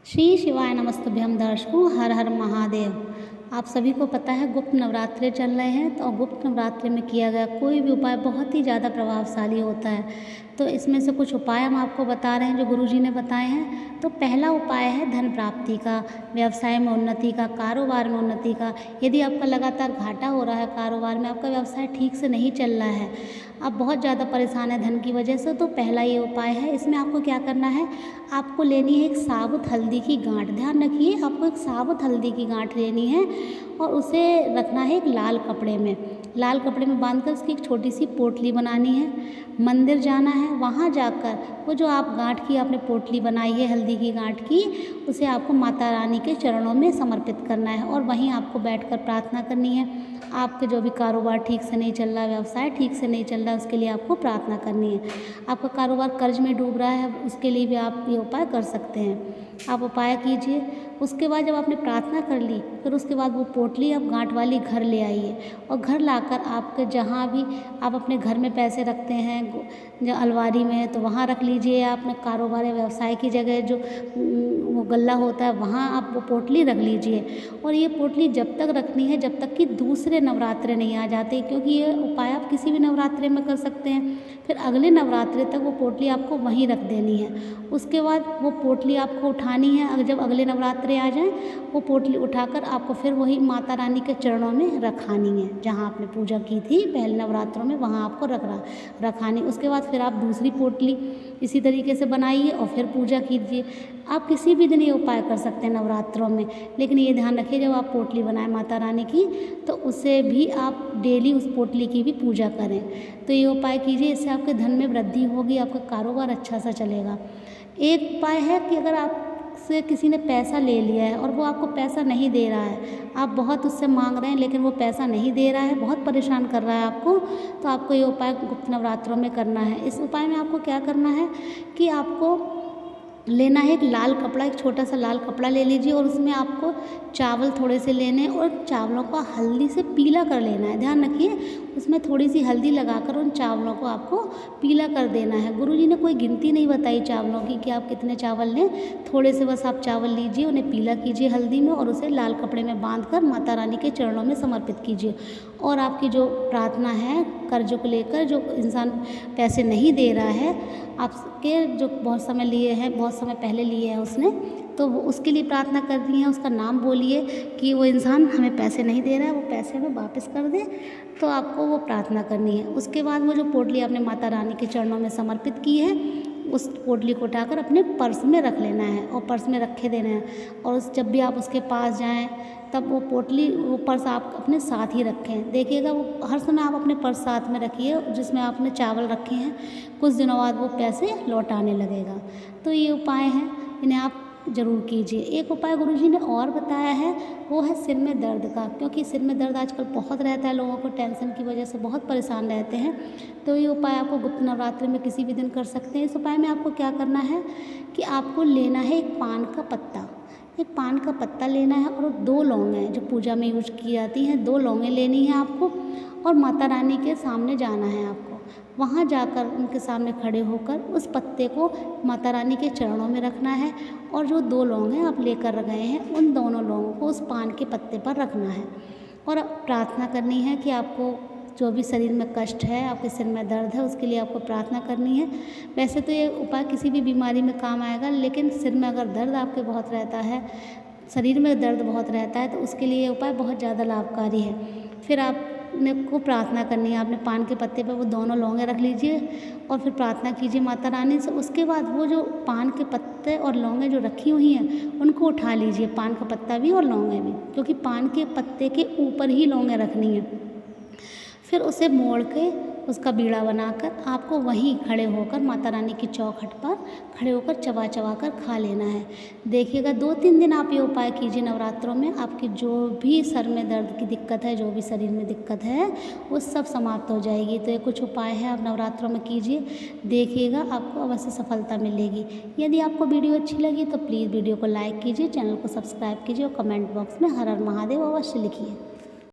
श्री शिवाय नमस्तुभ्यम दर्शकों, हर हर महादेव। आप सभी को पता है गुप्त नवरात्रे चल रहे हैं, तो गुप्त नवरात्रे में किया गया कोई भी उपाय बहुत ही ज़्यादा प्रभावशाली होता है। तो इसमें से कुछ उपाय हम आपको बता रहे हैं जो गुरुजी ने बताए हैं। तो पहला उपाय है धन प्राप्ति का, व्यवसाय में उन्नति का, कारोबार में उन्नति का। यदि आपका लगातार घाटा हो रहा है कारोबार में, आपका व्यवसाय ठीक से नहीं चल रहा है, आप बहुत ज़्यादा परेशान हैं धन की वजह से, तो पहला ये उपाय है। इसमें आपको क्या करना है, आपको लेनी है एक साबुत हल्दी की गांठ। ध्यान रखिए, आपको एक साबुत हल्दी की गांठ लेनी है और उसे रखना है एक लाल कपड़े में। लाल कपड़े में बांधकर उसकी एक छोटी सी पोटली बनानी है। मंदिर जाना है, वहाँ जाकर वो जो आप गांठ की आपने पोटली बनाई है हल्दी की गांठ की, उसे आपको माता रानी के चरणों में समर्पित करना है और वहीं आपको बैठकर प्रार्थना करनी है। आपके जो भी कारोबार ठीक से नहीं चल रहा, व्यवसाय ठीक से नहीं चल रहा, उसके लिए आपको प्रार्थना करनी है। आपका कारोबार कर्ज में डूब रहा है, उसके लिए भी आप ये उपाय कर सकते हैं। आप उपाय कीजिए। उसके बाद जब आपने प्रार्थना कर ली, फिर उसके बाद वो पोटली आप गांठ वाली घर ले आइए और घर लाकर आपके जहाँ भी आप अपने घर में पैसे रखते हैं, जो अलमारी में है तो वहाँ रख लीजिए, या अपने कारोबार या व्यवसाय की जगह जो वो गल्ला होता है वहाँ आप वो पोटली रख लीजिए। और ये पोटली जब तक रखनी है जब तक कि दूसरे नवरात्रे नहीं आ जाते, क्योंकि ये उपाय आप किसी भी नवरात्रे में कर सकते हैं। फिर अगले नवरात्रे तक वो पोटली आपको वहीं रख देनी है। उसके बाद वो पोटली आपको उठानी है, अगर जब अगले नवरात्रे आ जाएं, वो पोटली उठाकर आपको फिर वही माता रानी के चरणों में रखानी है। जहाँ आपने पूजा की थी पहले नवरात्रों में, वहाँ आपको रखानी। उसके बाद फिर आप दूसरी पोटली इसी तरीके से बनाइए और फिर पूजा कीजिए। आप किसी भी दिन ये उपाय कर सकते हैं नवरात्रों में, लेकिन ये ध्यान रखिए जब आप पोटली बनाएं माता रानी की, तो उसे भी आप डेली उस पोटली की भी पूजा करें। तो ये उपाय कीजिए, इससे आपके धन में वृद्धि होगी, आपका कारोबार अच्छा सा चलेगा। एक उपाय है कि अगर आपसे किसी ने पैसा ले लिया है और वो आपको पैसा नहीं दे रहा है, आप बहुत उससे मांग रहे हैं लेकिन वो पैसा नहीं दे रहा है, बहुत परेशान कर रहा है आपको, तो आपको ये उपाय गुप्त नवरात्रों में करना है। इस उपाय में आपको क्या करना है कि आपको लेना है एक लाल कपड़ा, एक छोटा सा लाल कपड़ा ले लीजिए और उसमें आपको चावल थोड़े से लेने और चावलों को हल्दी से पीला कर लेना है। ध्यान रखिए, उसमें थोड़ी सी हल्दी लगाकर उन चावलों को आपको पीला कर देना है। गुरुजी ने कोई गिनती नहीं बताई चावलों की कि आप कितने चावल लें, थोड़े से बस आप चावल लीजिए, उन्हें पीला कीजिए हल्दी में और उसे लाल कपड़े में बांधकर माता रानी के चरणों में समर्पित कीजिए। और आपकी जो प्रार्थना है कर्ज को लेकर, जो इंसान पैसे नहीं दे रहा है आपके, जो बहुत समय लिए हैं, बहुत समय पहले लिए हैं उसने, तो वो उसके लिए प्रार्थना करनी है। उसका नाम बोलिए कि वो इंसान हमें पैसे नहीं दे रहा है, वो पैसे हमें वापस कर दे, तो आपको वो प्रार्थना करनी है। उसके बाद वो जो पोटली आपने माता रानी के चरणों में समर्पित की है, उस पोटली को उठाकर अपने पर्स में रख लेना है और पर्स में रखे देना है। और जब भी आप उसके पास जाएं तब वो पोटली, वो पर्स आप अपने साथ ही रखें। देखिएगा वो हर समय आप अपने पर्स साथ में रखिए जिसमें आपने चावल रखे हैं, कुछ दिनों बाद वो पैसे लौट आने लगेगा। तो ये उपाय हैं, इन्हें आप ज़रूर कीजिए। एक उपाय गुरुजी ने और बताया है, वो है सिर में दर्द का, क्योंकि सिर में दर्द आजकल बहुत रहता है लोगों को, टेंशन की वजह से बहुत परेशान रहते हैं। तो ये उपाय आपको गुप्त नवरात्रि में किसी भी दिन कर सकते हैं। इस उपाय में आपको क्या करना है कि आपको लेना है एक पान का पत्ता, एक पान का पत्ता लेना है और 2 लौंगें जो पूजा में यूज की जाती हैं, 2 लौंगें लेनी है आपको और माता रानी के सामने जाना है आपको। वहाँ जाकर उनके सामने खड़े होकर उस पत्ते को माता रानी के चरणों में रखना है और जो 2 लौंग हैं आप लेकर गए हैं, उन दोनों लौंगों को उस पान के पत्ते पर रखना है और प्रार्थना करनी है कि आपको जो भी शरीर में कष्ट है, आपके सिर में दर्द है, उसके लिए आपको प्रार्थना करनी है। वैसे तो ये उपाय किसी भी बीमारी में काम आएगा, लेकिन सिर में अगर दर्द आपके बहुत रहता है, शरीर में दर्द बहुत रहता है, तो उसके लिए ये उपाय बहुत ज़्यादा लाभकारी है। फिर आपने को प्रार्थना करनी है, आपने पान के पत्ते पर वो दोनों लौंगे रख लीजिए और फिर प्रार्थना कीजिए माता रानी से। उसके बाद वो जो पान के पत्ते और लौंगे जो रखी हुई हैं उनको उठा लीजिए, पान का पत्ता भी और लौंगे भी, क्योंकि पान के पत्ते के ऊपर ही लौंगे रखनी है। फिर उसे मोड़ के उसका बीड़ा बनाकर आपको वहीं खड़े होकर माता रानी की चौखट पर खड़े होकर चबा चबा कर खा लेना है। देखिएगा 2-3 दिन आप ये उपाय कीजिए नवरात्रों में, आपकी जो भी सर में दर्द की दिक्कत है, जो भी शरीर में दिक्कत है, वो सब समाप्त हो जाएगी। तो ये कुछ उपाय है, आप नवरात्रों में कीजिए, देखिएगा आपको अवश्य सफलता मिलेगी। यदि आपको वीडियो अच्छी लगी तो प्लीज़ वीडियो को लाइक कीजिए, चैनल को सब्सक्राइब कीजिए और कमेंट बॉक्स में हर हर महादेव अवश्य लिखिए।